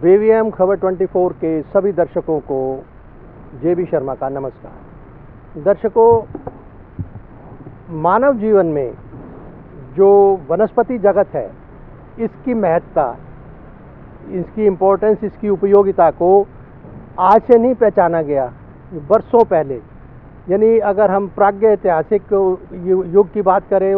VVM खबर 24 के सभी दर्शकों को जेबी शर्मा का नमस्कार। दर्शकों, मानव जीवन में जो वनस्पति जगत है, इसकी महत्ता, इसकी इम्पोर्टेंस, इसकी उपयोगिता को आज से नहीं पहचाना गया, वर्षों पहले। यानी अगर हम प्रागैतिहासिक युग की बात करें,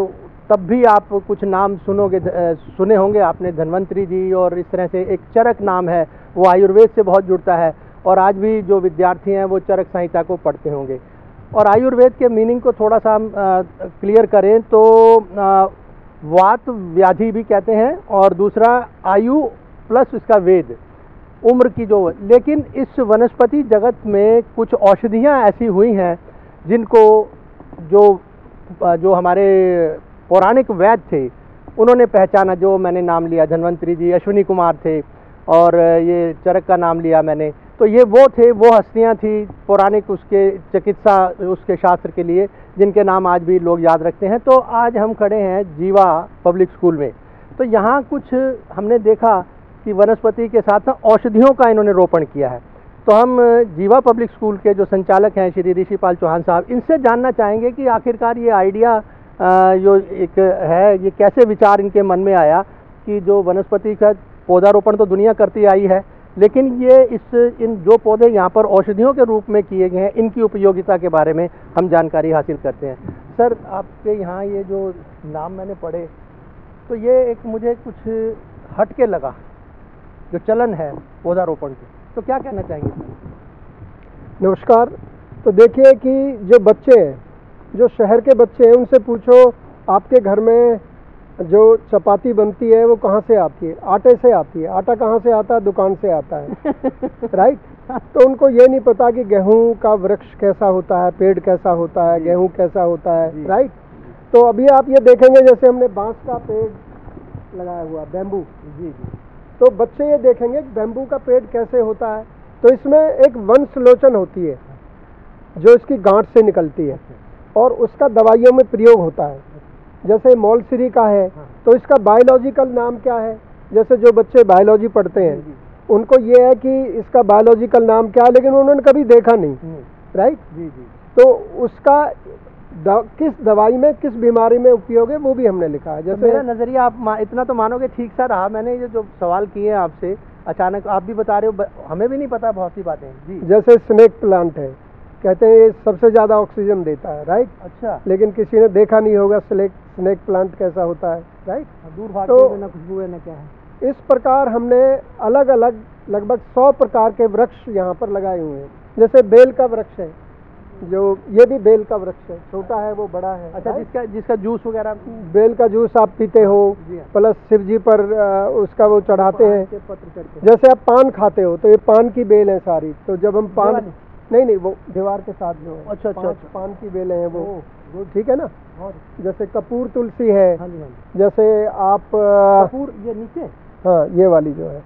तब भी आप कुछ नाम सुने होंगे आपने, धन्वंतरी जी, और इस तरह से एक चरक नाम है, वो आयुर्वेद से बहुत जुड़ता है। और आज भी जो विद्यार्थी हैं वो चरक संहिता को पढ़ते होंगे। और आयुर्वेद के मीनिंग को थोड़ा सा हम क्लियर करें तो वात व्याधि भी कहते हैं, और दूसरा आयु प्लस इसका वेद, उम्र की जो। लेकिन इस वनस्पति जगत में कुछ औषधियाँ ऐसी हुई हैं जिनको जो हमारे पौराणिक वैद्य थे उन्होंने पहचाना। जो मैंने नाम लिया, धन्वंतरी जी, अश्विनी कुमार थे, और ये चरक का नाम लिया मैंने, तो ये वो थे, वो हस्तियां थी पौराणिक उसके चिकित्सा, उसके शास्त्र के लिए, जिनके नाम आज भी लोग याद रखते हैं। तो आज हम खड़े हैं जीवा पब्लिक स्कूल में। तो यहाँ कुछ हमने देखा कि वनस्पति के साथ औषधियों का इन्होंने रोपण किया है। तो हम जीवा पब्लिक स्कूल के जो संचालक हैं श्री ऋषिपाल चौहान साहब, इनसे जानना चाहेंगे कि आखिरकार ये आइडिया जो एक है, ये कैसे विचार इनके मन में आया कि जो वनस्पति का पौधारोपण तो दुनिया करती आई है, लेकिन ये इन जो पौधे यहाँ पर औषधियों के रूप में किए गए हैं, इनकी उपयोगिता के बारे में हम जानकारी हासिल करते हैं। सर, आपके यहाँ ये जो नाम मैंने पढ़े, तो ये एक मुझे कुछ हट के लगा, जो चलन है पौधारोपण की, तो क्या कहना चाहेंगे सर? नमस्कार। तो देखिए कि जो बच्चे हैं, जो शहर के बच्चे हैं, उनसे पूछो आपके घर में जो चपाती बनती है वो कहाँ से आती है? आटे से आती है। आटा कहाँ से आता है? दुकान से आता है। राइट। तो उनको ये नहीं पता कि गेहूं का वृक्ष कैसा होता है, पेड़ कैसा होता है, गेहूं कैसा होता है। राइट। तो अभी आप ये देखेंगे, जैसे हमने बांस का पेड़ लगाया हुआ, बैम्बू जी, तो बच्चे ये देखेंगे बैम्बू का पेड़ कैसे होता है। तो इसमें एक वंशलोचन होती है जो इसकी गांठ से निकलती है, और उसका दवाइयों में प्रयोग होता है। जैसे मौलसिरी का है, तो इसका बायोलॉजिकल नाम क्या है? जैसे जो बच्चे बायोलॉजी पढ़ते हैं उनको ये है कि इसका बायोलॉजिकल नाम क्या है, लेकिन उन्होंने कभी देखा नहीं। राइट जी जी। तो उसका किस दवाई में, किस बीमारी में उपयोग है, वो भी हमने लिखा है। जैसे मेरा नज़रिया, आप इतना तो मानोगे, ठीक सा रहा। मैंने ये जो सवाल किए हैं आपसे, अचानक आप भी बता रहे हो, हमें भी नहीं पता बहुत सी बातें जी। जैसे स्नेक प्लांट है, कहते हैं ये सबसे ज़्यादा ऑक्सीजन देता है। राइट। अच्छा। लेकिन किसी ने देखा नहीं होगा स्नेक प्लांट कैसा होता है। राइट। दूर भागते हुए ना खुशबू है ना क्या है। इस प्रकार हमने अलग अलग लगभग 100 प्रकार के वृक्ष यहाँ पर लगाए हुए हैं। जैसे बेल का वृक्ष है, जो ये भी बेल का वृक्ष है, छोटा है वो बड़ा है। अच्छा, जिसका जूस वगैरह, बेल का जूस आप पीते हो, प्लस शिव जी पर उसका वो चढ़ाते हैं। जैसे आप पान खाते हो, तो ये पान की बेल है सारी। तो जब हम पान, नहीं, वो दीवार के साथ जो है, अच्छा, पान की बेलें हैं वो, ठीक है ना। जैसे कपूर तुलसी है, जैसे आप कपूर, ये नीचे, हाँ, ये वाली जो है।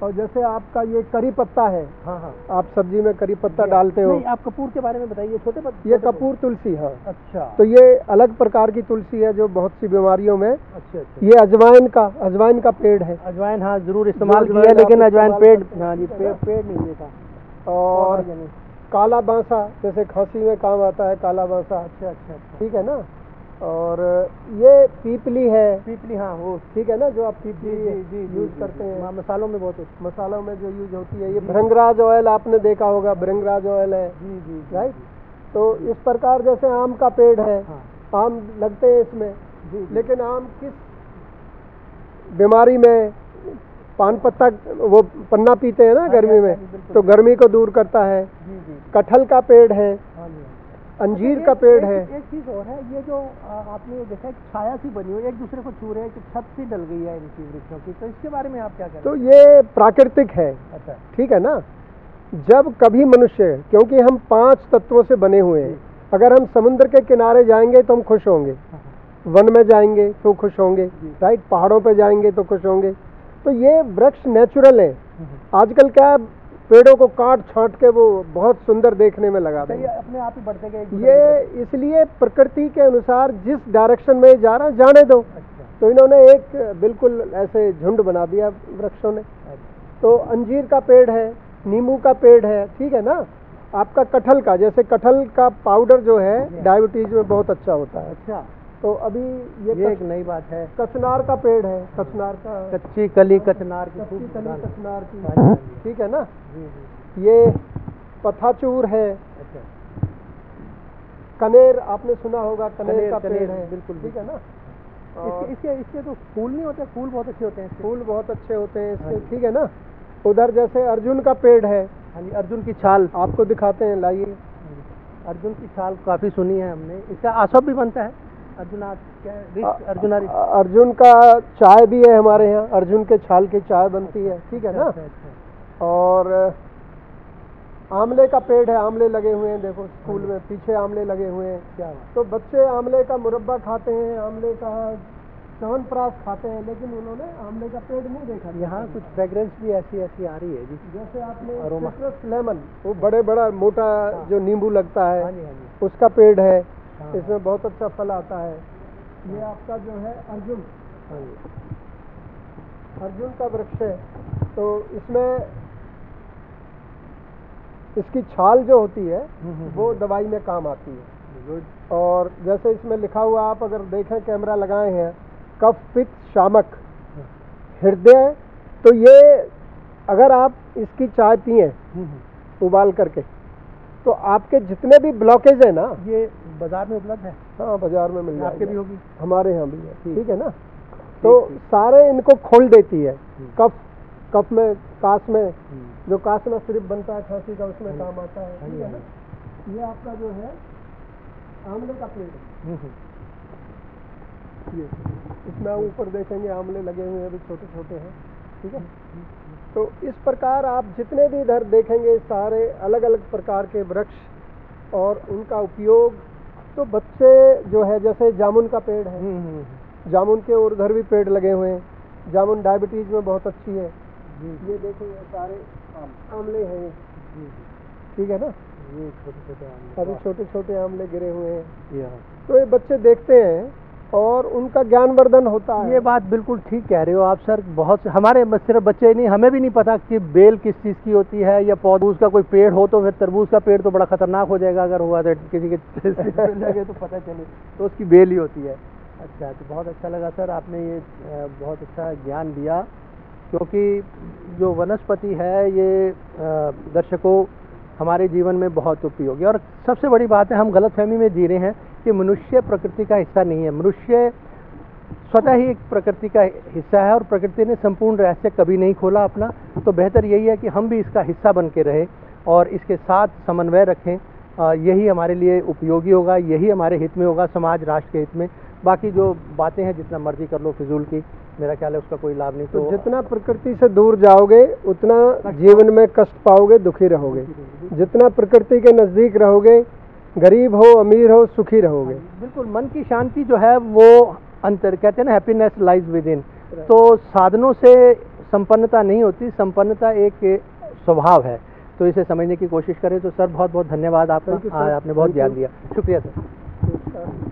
और जैसे आपका ये करी पत्ता है, हाँ, आप सब्जी में करी पत्ता डालते हो। नहीं, आप कपूर के बारे में बताइए। छोटे पत्ते, ये कपूर तुलसी, हाँ। अच्छा। तो ये अलग प्रकार की तुलसी है जो बहुत सी बीमारियों में। अच्छा। ये अजवाइन का पेड़ है। अजवाइन, हाँ, जरूर इस्तेमाल किया, लेकिन अजवाइन पेड़, हाँ जी, पेड़ नहीं देखा। और काला बांसा, जैसे खांसी में काम आता है काला बांसा। अच्छा, ठीक है ना। और ये पीपली है। पीपली, हाँ, वो ठीक है ना, जो आप पीपली यूज करते हैं मसालों में, बहुत मसालों में जो यूज होती है। ये भृंगराज ऑयल आपने देखा होगा, भृंगराज ऑयल है जी। राइट। तो इस प्रकार जैसे आम का पेड़ है, आम लगते हैं इसमें, लेकिन आम किस बीमारी में? पान पत्ता, वो पन्ना पीते हैं ना गर्मी में, तो गर्मी को दूर करता है। कटहल का पेड़ है, अंजीर का पेड़ है। एक चीज और है, ये जो आपने देखा छाया सी बनी हुई, एक दूसरे को छू रहे हैं, कि छत सी डल गई है इनकी वृक्षों की, तो इसके बारे में आप क्या कहें? तो ये प्राकृतिक है। अच्छा, ठीक है ना। जब कभी मनुष्य, क्योंकि हम 5 तत्वों से बने हुए हैं, अगर हम समुद्र के किनारे जाएंगे तो हम खुश होंगे, वन में जाएंगे तो खुश होंगे, राइट, पहाड़ों पे जाएंगे तो खुश होंगे। तो ये वृक्ष नेचुरल है। आजकल क्या है, पेड़ों को काट छांट के वो बहुत सुंदर देखने में लगा देंगे, अपने आप ही बढ़ते गए। ये इसलिए प्रकृति के अनुसार जिस डायरेक्शन में जा रहा जाने दो। तो इन्होंने एक बिल्कुल ऐसे झुंड बना दिया वृक्षों ने। तो अंजीर का पेड़ है, नींबू का पेड़ है, ठीक है ना। आपका कटहल का, जैसे कटहल का पाउडर जो है डायबिटीज में बहुत अच्छा होता है। अच्छा, तो अभी ये एक नई बात है। कचनार का पेड़ है, कचनार का, कच्ची कली कचनार की, कच्ची कली कचनार की, हाँ जी, हाँ जी। ठीक है ना। जी जी। ये पथाचूर है, अच्छा, कनेर आपने सुना होगा, कनेर का पेड़ है, बिल्कुल, ठीक है ना। इसके इसके तो फूल नहीं होते, फूल बहुत अच्छे होते हैं इसके। फूल बहुत अच्छे होते हैं इसके, हाँ। ठीक है ना। उधर जैसे अर्जुन का पेड़ है, हाँ जी, अर्जुन की छाल आपको दिखाते हैं, लाइए। अर्जुन की छाल काफ़ी सुनी है हमने। इसका आसव भी बनता है, अर्जुनारी। अर्जुन का चाय भी है हमारे यहाँ, अर्जुन के छाल की चाय बनती है, ठीक है ना। अच्छा, अच्छा। और आंवले का पेड़ है, आंवले लगे हुए हैं, देखो स्कूल में पीछे आंवले लगे हुए हैं। क्या बात। तो बच्चे आंवले का मुरब्बा खाते हैं, आंवले का च्यवनप्राश खाते हैं, लेकिन उन्होंने आंवले का पेड़ नहीं देखा। यहाँ कुछ फ्रेग्रेंस भी ऐसी ऐसी आ रही है जी, जैसे आपने अरोमा। सिट्रस लेमन, वो बड़ा मोटा जो नींबू लगता है, हाँ जी, हाँ जी। उसका पेड़ है, हाँ। इसमें बहुत अच्छा फल आता है। ये आपका जो है अर्जुन, हाँ जी, अर्जुन का वृक्ष है। तो इसमें इसकी छाल जो होती है वो दवाई में काम आती है। गुड। और जैसे इसमें लिखा हुआ, आप अगर देखें, कैमरा लगाए हैं, कफ पित्त शामक हृदय, तो ये अगर आप इसकी चाय पिए उबाल करके, तो आपके जितने भी ब्लॉकेज है ना, ये बाजार में उपलब्ध है? हाँ, बाजार में मिल जाएगा। आपके भी होगी? हमारे यहाँ भी है, ठीक है ना। तो सारे इनको खोल देती है। कफ में, काश में, जो काश में सिर्फ बनता है खांसी का, उसमें काम आता है, ठीक है ना। ये आपका जो है आंवले का पेड़ है, ये इसमें ऊपर देखेंगे आंवले लगे हुए हैं, अभी छोटे छोटे हैं, ठीक है। तो इस प्रकार आप जितने भी इधर देखेंगे, सारे अलग अलग प्रकार के वृक्ष और उनका उपयोग। तो बच्चे जो है, जैसे जामुन का पेड़ है, जामुन के और उधर भी पेड़ लगे हुए हैं। जामुन डायबिटीज में बहुत अच्छी है। ये देखो, ये सारे आंवले हैं, ठीक है ना। ये छोटे छोटे आमले, अभी छोटे छोटे आंवले गिरे हुए हैं। हाँ। तो ये बच्चे देखते हैं और उनका ज्ञानवर्धन होता है। ये बात बिल्कुल ठीक कह रहे हो आप सर। बहुत हमारे सिर्फ बच्चे ही नहीं, हमें भी नहीं पता कि बेल किस चीज़ की होती है, या तरबूज का कोई पेड़ हो, तो फिर तरबूज का पेड़ तो बड़ा खतरनाक हो जाएगा अगर हुआ तो किसी के लगे तो पता चले तो उसकी बेल ही होती है। अच्छा, तो बहुत अच्छा लगा सर, आपने ये बहुत अच्छा ज्ञान दिया, क्योंकि जो वनस्पति है ये दर्शकों हमारे जीवन में बहुत उपयोगी। और सबसे बड़ी बात है, हम गलतफहमी में जी रहे हैं कि मनुष्य प्रकृति का हिस्सा नहीं है। मनुष्य स्वतः ही एक प्रकृति का हिस्सा है और प्रकृति ने संपूर्ण रहस्य कभी नहीं खोला अपना। तो बेहतर यही है कि हम भी इसका हिस्सा बन के रहें और इसके साथ समन्वय रखें। यही हमारे लिए उपयोगी होगा, यही हमारे हित में होगा, समाज राष्ट्र के हित में। बाकी जो बातें हैं जितना मर्जी कर लो फिजूल की, मेरा ख्याल है उसका कोई लाभ नहीं। तो जितना प्रकृति से दूर जाओगे उतना जीवन में कष्ट पाओगे, दुखी रहोगे। जितना प्रकृति के नज़दीक रहोगे, गरीब हो अमीर हो, सुखी रहोगे। बिल्कुल, मन की शांति जो है वो अंतर, कहते हैं ना, हैप्पीनेस लाइज विद इन। तो साधनों से संपन्नता नहीं होती, संपन्नता एक स्वभाव है। तो इसे समझने की कोशिश करें। तो सर बहुत बहुत धन्यवाद आपका, आपने बहुत ज्ञान दिया, शुक्रिया सर।